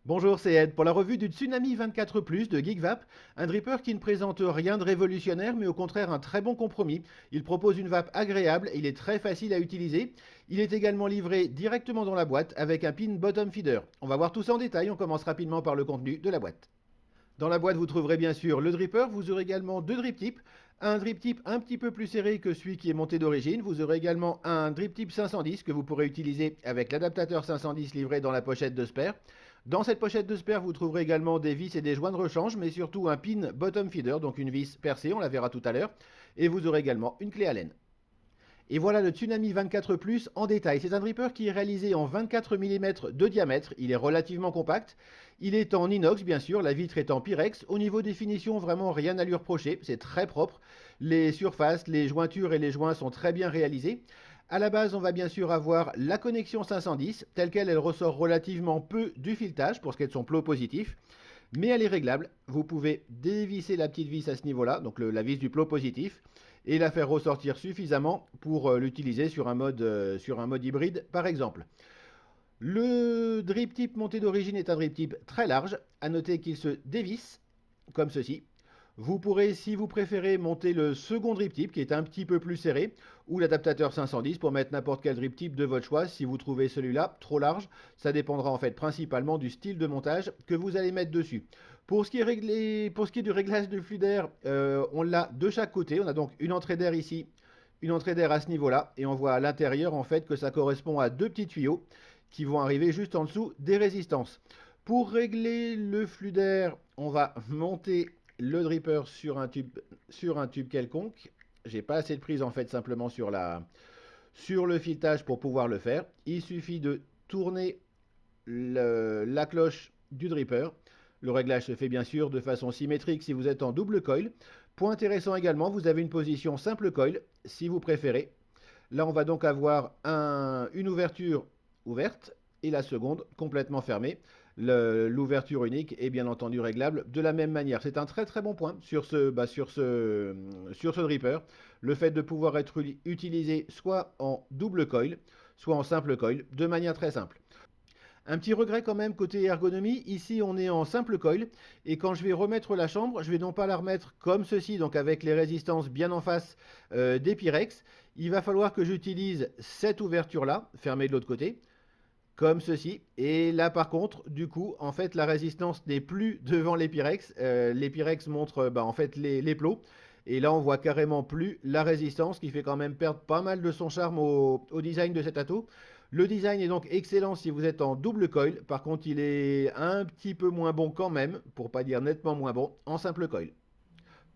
Bonjour, c'est Ed pour la revue du Tsunami 24 Plus de GeekVap, un dripper qui ne présente rien de révolutionnaire mais au contraire un très bon compromis. Il propose une vape agréable et il est très facile à utiliser. Il est également livré directement dans la boîte avec un pin bottom feeder. On va voir tout ça en détail, on commence rapidement par le contenu de la boîte. Dans la boîte, vous trouverez bien sûr le dripper. Vous aurez également deux drip tips. Un drip tip un petit peu plus serré que celui qui est monté d'origine. Vous aurez également un drip tip 510 que vous pourrez utiliser avec l'adaptateur 510 livré dans la pochette de spare. Dans cette pochette de spare, vous trouverez également des vis et des joints de rechange, mais surtout un pin bottom feeder, donc une vis percée, on la verra tout à l'heure. Et vous aurez également une clé Allen. Et voilà le Tsunami 24 Plus en détail. C'est un dripper qui est réalisé en 24 mm de diamètre. Il est relativement compact. Il est en inox, bien sûr. La vitre est en Pyrex. Au niveau des finitions, vraiment rien à lui reprocher. C'est très propre. Les surfaces, les jointures et les joints sont très bien réalisés. À la base, on va bien sûr avoir la connexion 510. Telle qu'elle, elle ressort relativement peu du filetage pour ce qui est de son plot positif. Mais elle est réglable. Vous pouvez dévisser la petite vis à ce niveau-là, donc la vis du plot positif, et la faire ressortir suffisamment pour l'utiliser sur sur un mode hybride par exemple. Le drip tip monté d'origine est un drip tip très large. À noter qu'il se dévisse comme ceci. Vous pourrez, si vous préférez, monter le second drip tip qui est un petit peu plus serré ou l'adaptateur 510 pour mettre n'importe quel drip tip de votre choix. Si vous trouvez celui-là trop large, ça dépendra en fait principalement du style de montage que vous allez mettre dessus. Pour ce qui est du réglage de flux d'air, on l'a de chaque côté. On a donc une entrée d'air ici, une entrée d'air à ce niveau-là, et on voit à l'intérieur en fait que ça correspond à deux petits tuyaux qui vont arriver juste en dessous des résistances. Pour régler le flux d'air, on va monter le dripper sur un tube quelconque. J'ai pas assez de prise en fait simplement sur le filetage pour pouvoir le faire. Il suffit de tourner la cloche du dripper. Le réglage se fait bien sûr de façon symétrique si vous êtes en double coil. Point intéressant également, vous avez une position simple coil si vous préférez. Là, on va donc avoir une ouverture ouverte et la seconde complètement fermée. L'ouverture unique est bien entendu réglable de la même manière. C'est un très très bon point sur ce dripper. Le fait de pouvoir être utilisé soit en double coil, soit en simple coil, de manière très simple. Un petit regret quand même côté ergonomie, ici on est en simple coil et quand je vais remettre la chambre, je vais non pas la remettre comme ceci, donc avec les résistances bien en face des Pyrex, il va falloir que j'utilise cette ouverture là, fermée de l'autre côté, comme ceci. Et là par contre, du coup, en fait la résistance n'est plus devant les Pyrex montrent en fait les plots. Et là, on voit carrément plus la résistance qui fait quand même perdre pas mal de son charme au design de cet atout. Le design est donc excellent si vous êtes en double coil. Par contre, il est un petit peu moins bon quand même, pour pas dire nettement moins bon, en simple coil.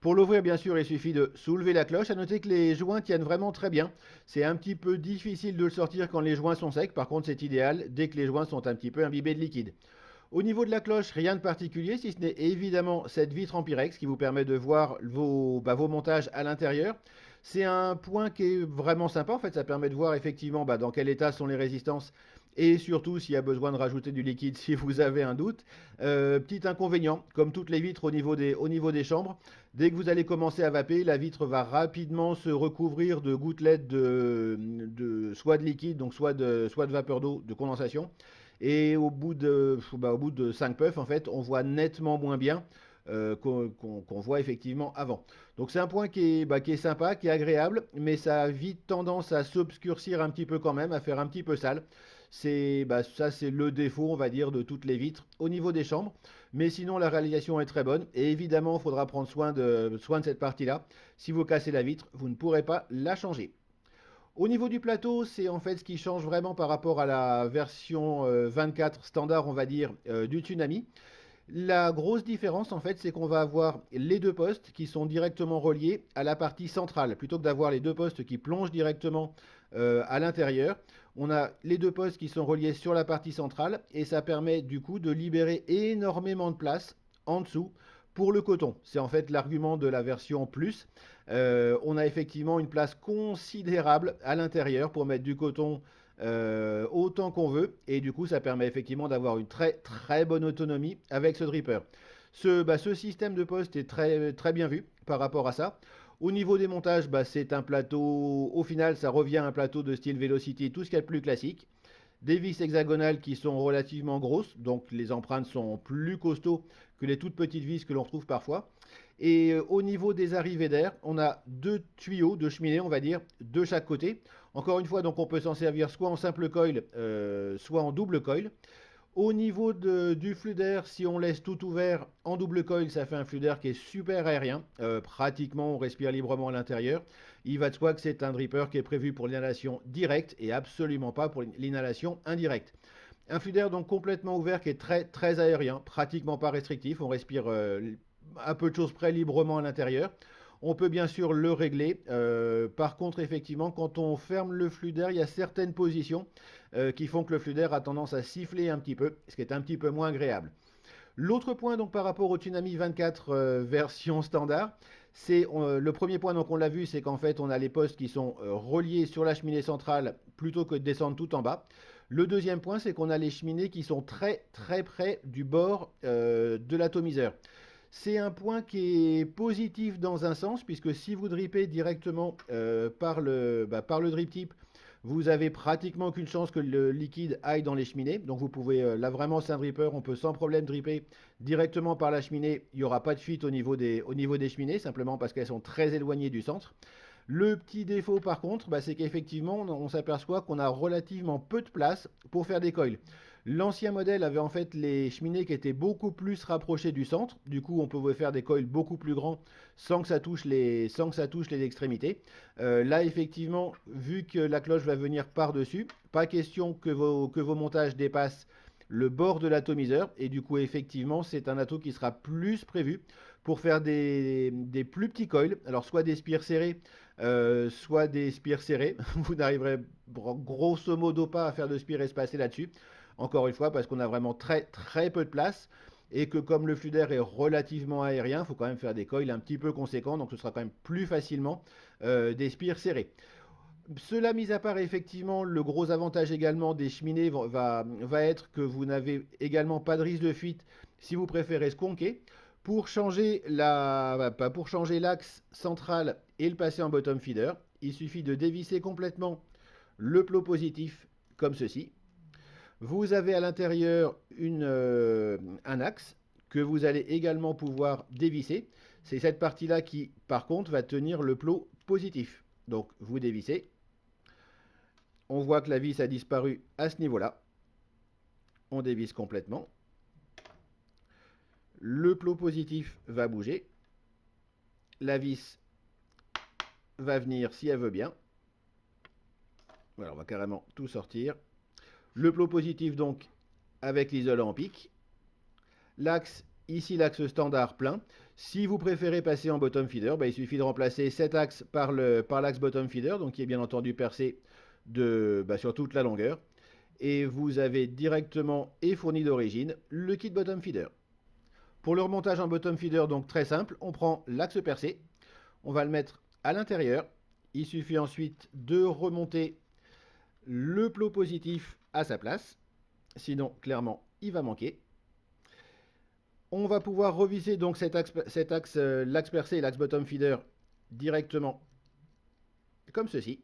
Pour l'ouvrir, bien sûr, il suffit de soulever la cloche. À noter que les joints tiennent vraiment très bien. C'est un petit peu difficile de le sortir quand les joints sont secs. Par contre, c'est idéal dès que les joints sont un petit peu imbibés de liquide. Au niveau de la cloche, rien de particulier, si ce n'est évidemment cette vitre en Pyrex qui vous permet de voir vos montages à l'intérieur. C'est un point qui est vraiment sympa, en fait, ça permet de voir effectivement dans quel état sont les résistances et surtout s'il y a besoin de rajouter du liquide si vous avez un doute. Petit inconvénient, comme toutes les vitres au niveau des chambres, dès que vous allez commencer à vaper, la vitre va rapidement se recouvrir de gouttelettes soit de liquide, donc soit de vapeur d'eau, de condensation. Et au bout de 5 puffs, en fait, on voit nettement moins bien qu'on voit effectivement avant. Donc c'est un point qui est sympa, qui est agréable, mais ça a vite tendance à s'obscurcir un petit peu quand même, à faire un petit peu sale. Ça c'est le défaut, on va dire, de toutes les vitres au niveau des chambres. Mais sinon la réalisation est très bonne et évidemment il faudra prendre soin de cette partie-là. Si vous cassez la vitre, vous ne pourrez pas la changer. Au niveau du plateau, c'est en fait ce qui change vraiment par rapport à la version 24 standard, on va dire, du Tsunami. La grosse différence, en fait, c'est qu'on va avoir les deux postes qui sont directement reliés à la partie centrale. Plutôt que d'avoir les deux postes qui plongent directement à l'intérieur, on a les deux postes qui sont reliés sur la partie centrale et ça permet du coup de libérer énormément de place en dessous pour le coton. C'est en fait l'argument de la version plus. On a effectivement une place considérable à l'intérieur pour mettre du coton autant qu'on veut et du coup ça permet effectivement d'avoir une très très bonne autonomie avec ce dripper. Ce système de poste est très très bien vu par rapport à ça. Au niveau des montages, c'est un plateau, au final ça revient à un plateau de style Velocity, tout ce qu'il y a de plus classique. des vis hexagonales qui sont relativement grosses, donc les empreintes sont plus costauds que les toutes petites vis que l'on trouve parfois. Et au niveau des arrivées d'air, on a deux tuyaux de cheminée, on va dire, de chaque côté. Encore une fois, donc on peut s'en servir soit en simple coil, soit en double coil. Au niveau du flux d'air, si on laisse tout ouvert en double coil, ça fait un flux d'air qui est super aérien. Pratiquement, on respire librement à l'intérieur. Il va de soi que c'est un dripper qui est prévu pour l'inhalation directe et absolument pas pour l'inhalation indirecte. Un flux d'air donc complètement ouvert qui est très aérien, pratiquement pas restrictif. On respire à peu de choses près librement à l'intérieur. On peut bien sûr le régler. Par contre, effectivement, quand on ferme le flux d'air, il y a certaines positions qui font que le flux d'air a tendance à siffler un petit peu, ce qui est un petit peu moins agréable. L'autre point donc par rapport au Tsunami 24 version standard, c'est le premier point, donc on l'a vu, c'est qu'en fait on a les postes qui sont reliés sur la cheminée centrale plutôt que de descendre tout en bas. Le deuxième point, c'est qu'on a les cheminées qui sont très près du bord de l'atomiseur. C'est un point qui est positif dans un sens, puisque si vous drippez directement par le drip tip, vous avez pratiquement qu'une chance que le liquide aille dans les cheminées. Donc vous pouvez, là vraiment c'est un dripper, on peut sans problème dripper directement par la cheminée. Il n'y aura pas de fuite au niveau des cheminées, simplement parce qu'elles sont très éloignées du centre. Le petit défaut par contre, c'est qu'effectivement on s'aperçoit qu'on a relativement peu de place pour faire des coils. L'ancien modèle avait en fait les cheminées qui étaient beaucoup plus rapprochées du centre. Du coup, on pouvait faire des coils beaucoup plus grands sans que ça touche les extrémités. Là, effectivement, vu que la cloche va venir par-dessus, pas question que vos montages dépassent le bord de l'atomiseur. Et du coup, effectivement, c'est un ato qui sera plus prévu pour faire des plus petits coils. Alors, soit des spires serrés, soit des spires serrés. Vous n'arriverez grosso modo pas à faire de spires espacés là-dessus. Encore une fois, parce qu'on a vraiment très peu de place et que comme le flux d'air est relativement aérien, il faut quand même faire des coils un petit peu conséquents, donc ce sera quand même plus facilement des spires serrés. Cela mis à part, effectivement, le gros avantage également des cheminées va être que vous n'avez également pas de risque de fuite si vous préférez squonker. Pour changer l'axe central et le passer en bottom feeder, il suffit de dévisser complètement le plot positif comme ceci. Vous avez à l'intérieur un axe que vous allez également pouvoir dévisser. C'est cette partie-là qui, par contre, va tenir le plot positif. Donc, vous dévissez. On voit que la vis a disparu à ce niveau-là. On dévisse complètement. Le plot positif va bouger. La vis va venir si elle veut bien. Voilà, on va carrément tout sortir. Le plot positif donc avec l'isolant en pic. L'axe, ici l'axe standard plein. Si vous préférez passer en bottom feeder, il suffit de remplacer cet axe par l'axe bottom feeder, donc qui est bien entendu percé sur toute la longueur. Et vous avez directement et fourni d'origine le kit bottom feeder. Pour le remontage en bottom feeder, donc très simple, on prend l'axe percé, on va le mettre à l'intérieur. Il suffit ensuite de remonter le plot positif à sa place. Sinon, clairement, il va manquer. On va pouvoir revisser donc l'axe percé et l'axe bottom feeder directement comme ceci.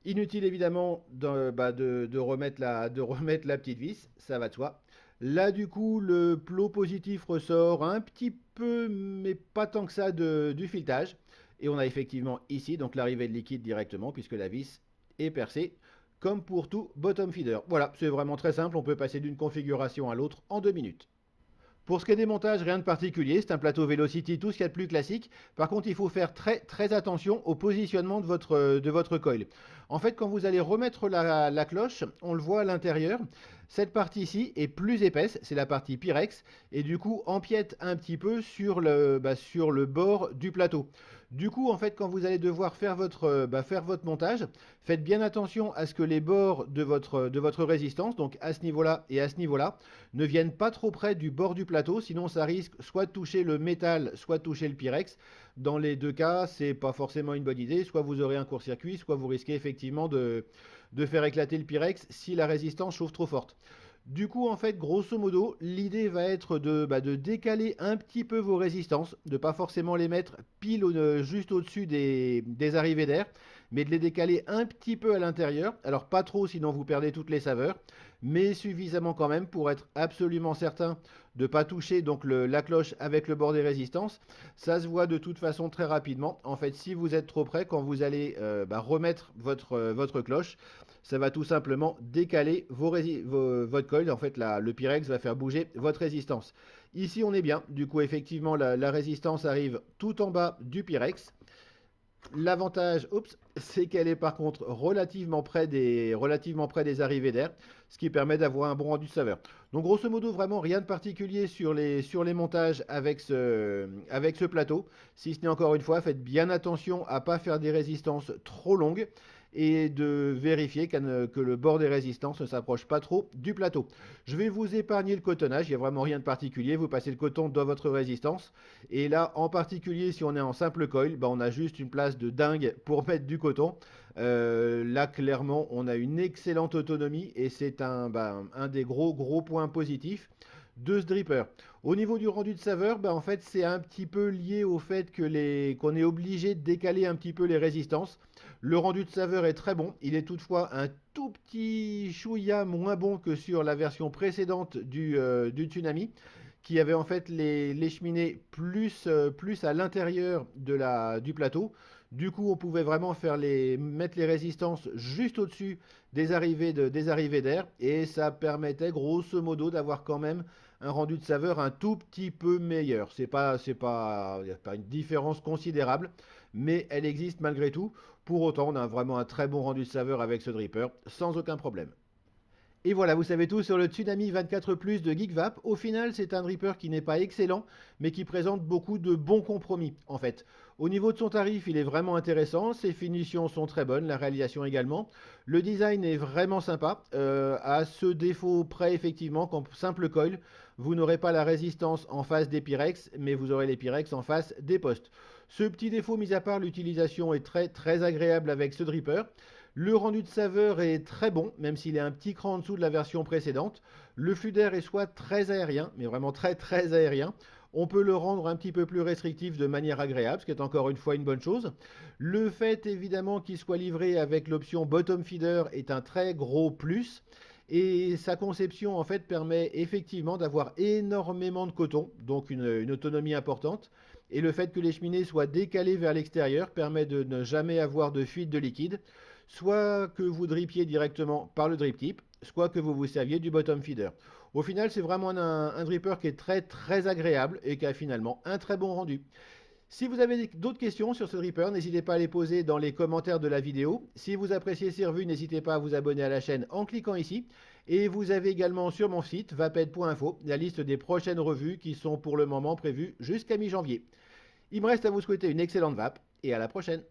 Inutile évidemment de remettre la petite vis, ça va de soi. Là du coup le plot positif ressort un petit peu mais pas tant que ça du filetage. Et on a effectivement ici donc l'arrivée de liquide directement puisque la vis est percée comme pour tout bottom feeder. Voilà, c'est vraiment très simple, on peut passer d'une configuration à l'autre en 2 minutes. Pour ce qui est des montages, rien de particulier, c'est un plateau Velocity, tout ce qu'il y a de plus classique. Par contre, il faut faire très attention au positionnement de votre coil. En fait, quand vous allez remettre la cloche, on le voit à l'intérieur, cette partie-ci est plus épaisse, c'est la partie Pyrex, et du coup empiète un petit peu sur le bord du plateau. Du coup, en fait, quand vous allez devoir faire votre montage, faites bien attention à ce que les bords de votre résistance, donc à ce niveau-là et à ce niveau-là, ne viennent pas trop près du bord du plateau, sinon ça risque soit de toucher le métal, soit de toucher le Pyrex. Dans les deux cas, c'est pas forcément une bonne idée, soit vous aurez un court-circuit, soit vous risquez effectivement de faire éclater le Pyrex si la résistance chauffe trop forte. Du coup, en fait, grosso modo, l'idée va être de décaler un petit peu vos résistances, de pas forcément les mettre pile juste au-dessus des arrivées d'air, mais de les décaler un petit peu à l'intérieur. Alors pas trop, sinon vous perdez toutes les saveurs, mais suffisamment quand même pour être absolument certain de ne pas toucher donc la cloche avec le bord des résistances. Ça se voit de toute façon très rapidement. En fait, si vous êtes trop près, quand vous allez remettre votre cloche, ça va tout simplement décaler votre coil. En fait, le Pyrex va faire bouger votre résistance. Ici, on est bien. Du coup, effectivement, la résistance arrive tout en bas du Pyrex. L'avantage, c'est qu'elle est par contre relativement près des arrivées d'air, ce qui permet d'avoir un bon rendu de saveur. Donc grosso modo, vraiment rien de particulier sur les montages avec ce plateau. Si ce n'est encore une fois, faites bien attention à ne pas faire des résistances trop longues et de vérifier que le bord des résistances ne s'approche pas trop du plateau. Je vais vous épargner le cotonnage, il n'y a vraiment rien de particulier. Vous passez le coton dans votre résistance. Et là, en particulier, si on est en simple coil, on a juste une place de dingue pour mettre du coton. Là, clairement, on a une excellente autonomie et c'est un des gros points positifs de ce dripper. Au niveau du rendu de saveur, en fait, c'est un petit peu lié au fait qu'on est obligé de décaler un petit peu les résistances. Le rendu de saveur est très bon. Il est toutefois un tout petit chouïa moins bon que sur la version précédente du Tsunami, qui avait en fait les cheminées plus à l'intérieur du plateau. Du coup, on pouvait vraiment mettre les résistances juste au-dessus des arrivées d'air et ça permettait grosso modo d'avoir quand même un rendu de saveur un tout petit peu meilleur. Il n'y a pas une différence considérable, mais elle existe malgré tout. Pour autant, on a vraiment un très bon rendu de saveur avec ce dripper, sans aucun problème. Et voilà, vous savez tout sur le Tsunami 24 Plus de GeekVap. Au final, c'est un dripper qui n'est pas excellent, mais qui présente beaucoup de bons compromis, en fait. Au niveau de son tarif, il est vraiment intéressant. Ses finitions sont très bonnes, la réalisation également. Le design est vraiment sympa. À ce défaut près, effectivement, qu'en simple coil, vous n'aurez pas la résistance en face des Pyrex, mais vous aurez les Pyrex en face des postes. Ce petit défaut, mis à part, l'utilisation est très agréable avec ce dripper. Le rendu de saveur est très bon, même s'il est un petit cran en dessous de la version précédente. Le flux d'air est soit très aérien, mais vraiment très aérien. On peut le rendre un petit peu plus restrictif de manière agréable, ce qui est encore une fois une bonne chose. Le fait évidemment qu'il soit livré avec l'option bottom feeder est un très gros plus. Et sa conception en fait permet effectivement d'avoir énormément de coton, donc une autonomie importante. Et le fait que les cheminées soient décalées vers l'extérieur permet de ne jamais avoir de fuite de liquide, soit que vous dripiez directement par le drip tip, soit que vous vous serviez du bottom feeder. Au final, c'est vraiment un dripper qui est très agréable et qui a finalement un très bon rendu. Si vous avez d'autres questions sur ce dripper, n'hésitez pas à les poser dans les commentaires de la vidéo. Si vous appréciez ces revues, n'hésitez pas à vous abonner à la chaîne en cliquant ici. Et vous avez également sur mon site vaped.info la liste des prochaines revues qui sont pour le moment prévues jusqu'à mi-janvier. Il me reste à vous souhaiter une excellente vape et à la prochaine.